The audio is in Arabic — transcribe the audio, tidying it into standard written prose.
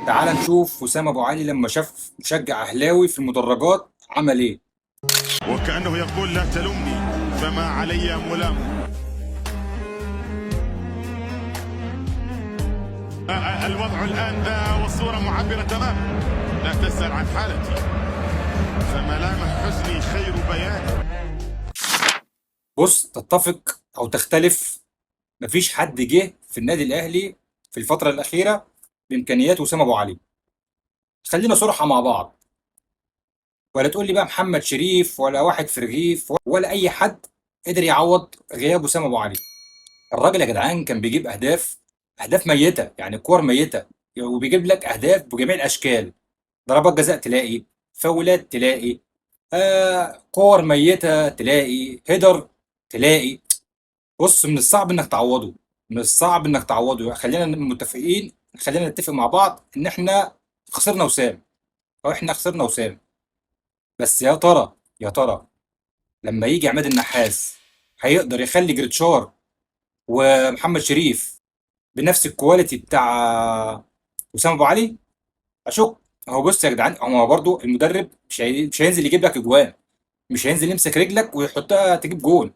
تعال نشوف وسام ابو علي لما شاف مشجع اهلاوي في المدرجات عمل ايه. وكأنه يقول لا تلومني فما علي ملام. الوضع الآن ذا والصورة معبرة تماما. لا تسأل عن حالتي فملامح حزني خير بيان. بص، تتفق او تختلف، مفيش حد جه في النادي الاهلي في الفتره الاخيره بامكانيات وسام ابو علي. خلينا صراحه مع بعض، ولا تقول لي بقى محمد شريف ولا واحد في رغيف ولا اي حد قدر يعوض غياب وسام ابو علي. الراجل يا جدعان كان بيجيب اهداف ميته، يعني كور ميته، وبيجيب لك اهداف بجميع الاشكال. ضربات جزاء تلاقي، فاولات تلاقي، كور ميته تلاقي، هيدر تلاقي. بص، من الصعب انك تعوضه، من الصعب انك تعوضه. خلينا متفقين، خلينا نتفق مع بعض ان احنا خسرنا وسام، او احنا خسرنا وسام. بس يا ترى، يا ترى لما يجي عماد النحاس هيقدر يخلي جريتشار ومحمد شريف بنفس الكواليتي بتاع وسام ابو علي؟ اشك. هو بص يا جدعان، هو برضو المدرب مش هينزل يجيب لك اجوان، مش هينزل يمسك رجلك ويحطها تجيب جون.